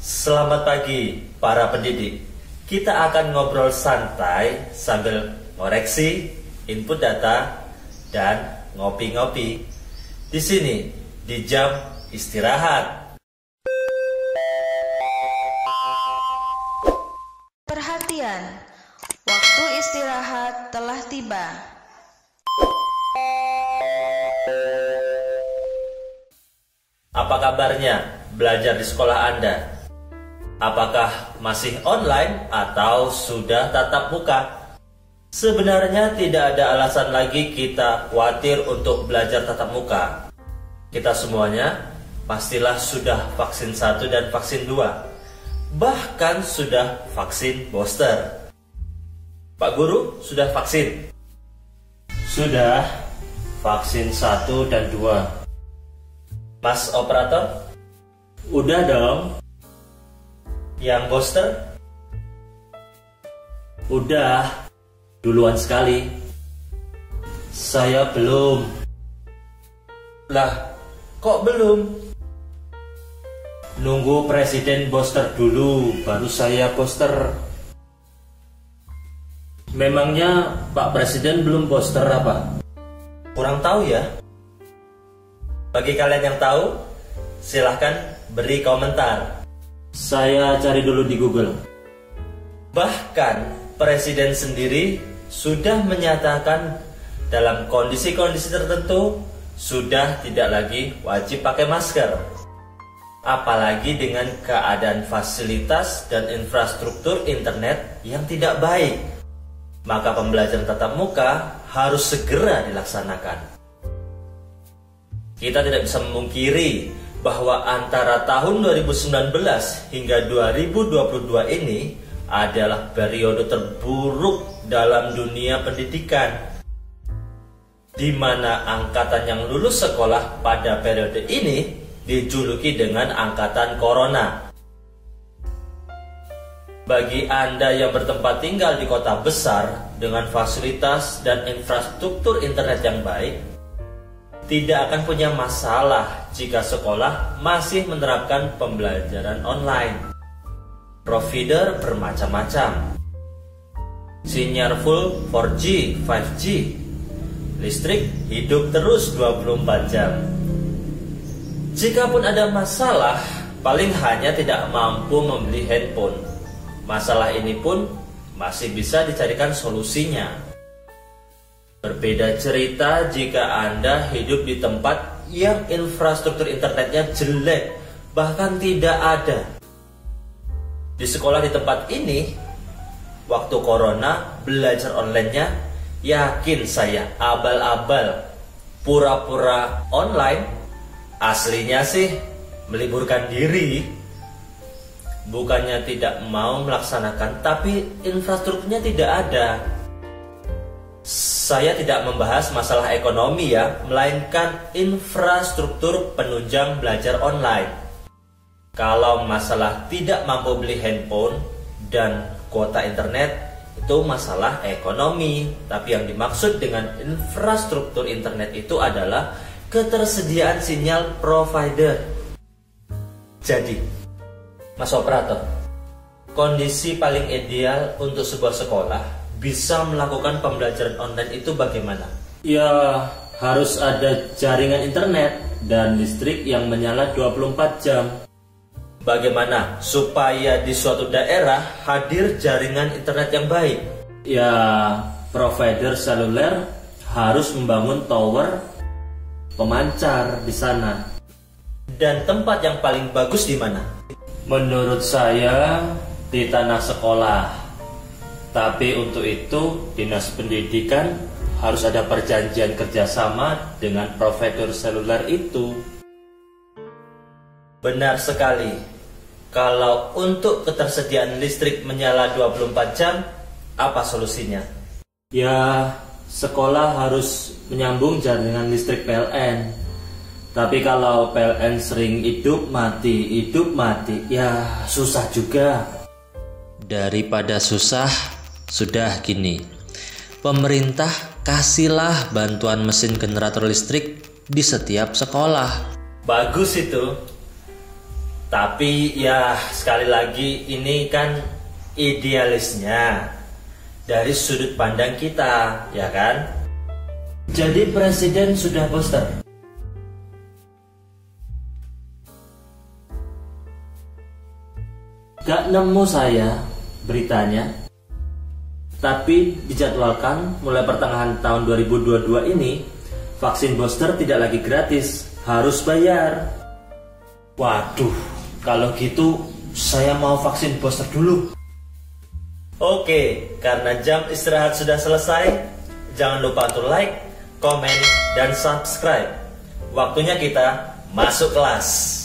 Selamat pagi para pendidik. Kita akan ngobrol santai sambil ngoreksi, input data, dan ngopi-ngopi. Di sini, di jam istirahat. Perhatian, waktu istirahat telah tiba. Apa kabarnya belajar di sekolah Anda? Apakah masih online atau sudah tatap muka? Sebenarnya tidak ada alasan lagi kita khawatir untuk belajar tatap muka. Kita semuanya pastilah sudah vaksin 1 dan vaksin 2. Bahkan sudah vaksin booster. Pak Guru sudah vaksin? Sudah, vaksin 1 dan 2. Mas Operator? Udah dong. Yang booster? Udah, duluan sekali. Saya belum. Lah, kok belum? Nunggu presiden booster dulu, baru saya booster. Memangnya Pak Presiden belum booster apa? Kurang tahu ya. Bagi kalian yang tahu, silahkan beri komentar. Saya cari dulu di Google. Bahkan Presiden sendiri sudah menyatakan dalam kondisi-kondisi tertentu sudah tidak lagi wajib pakai masker. Apalagi dengan keadaan fasilitas dan infrastruktur internet yang tidak baik. Maka pembelajaran tatap muka harus segera dilaksanakan. Kita tidak bisa memungkiri bahwa antara tahun 2019 hingga 2022 ini adalah periode terburuk dalam dunia pendidikan, di mana angkatan yang lulus sekolah pada periode ini dijuluki dengan angkatan corona. Bagi Anda yang bertempat tinggal di kota besar dengan fasilitas dan infrastruktur internet yang baik, tidak akan punya masalah jika sekolah masih menerapkan pembelajaran online. Provider bermacam-macam. Sinyal full 4G, 5G. Listrik hidup terus 24 jam. Jikapun ada masalah, paling hanya tidak mampu membeli handphone. Masalah ini pun masih bisa dicarikan solusinya. Berbeda cerita jika Anda hidup di tempat yang infrastruktur internetnya jelek, bahkan tidak ada. Di sekolah di tempat ini, waktu corona belajar online-nya, yakin saya abal-abal, pura-pura online, aslinya sih meliburkan diri. Bukannya tidak mau melaksanakan, tapi infrastrukturnya tidak ada. Saya tidak membahas masalah ekonomi ya, melainkan infrastruktur penunjang belajar online. Kalau masalah tidak mampu beli handphone dan kuota internet, itu masalah ekonomi. Tapi yang dimaksud dengan infrastruktur internet itu adalah ketersediaan sinyal provider. Jadi, Mas Operator, kondisi paling ideal untuk sebuah sekolah bisa melakukan pembelajaran online itu bagaimana? Ya, harus ada jaringan internet dan listrik yang menyala 24 jam. Bagaimana supaya di suatu daerah hadir jaringan internet yang baik? Ya, provider seluler harus membangun tower pemancar di sana. Dan tempat yang paling bagus di mana? Menurut saya di tanah sekolah. Tapi untuk itu, Dinas Pendidikan harus ada perjanjian kerjasama dengan provider seluler itu. Benar sekali. Kalau untuk ketersediaan listrik menyala 24 jam, apa solusinya? Ya, sekolah harus menyambung jaringan listrik PLN. Tapi kalau PLN sering hidup mati, ya susah juga. Daripada susah, sudah gini, pemerintah kasihlah bantuan mesin generator listrik di setiap sekolah. Bagus itu. Tapi ya sekali lagi ini kan idealisnya dari sudut pandang kita, ya kan? Jadi presiden sudah booster. Gak nemu saya beritanya, tapi dijadwalkan mulai pertengahan tahun 2022 ini vaksin booster tidak lagi gratis, harus bayar. Waduh, kalau gitu saya mau vaksin booster dulu. Oke, karena jam istirahat sudah selesai, jangan lupa untuk like, komen, dan subscribe. Waktunya kita masuk kelas.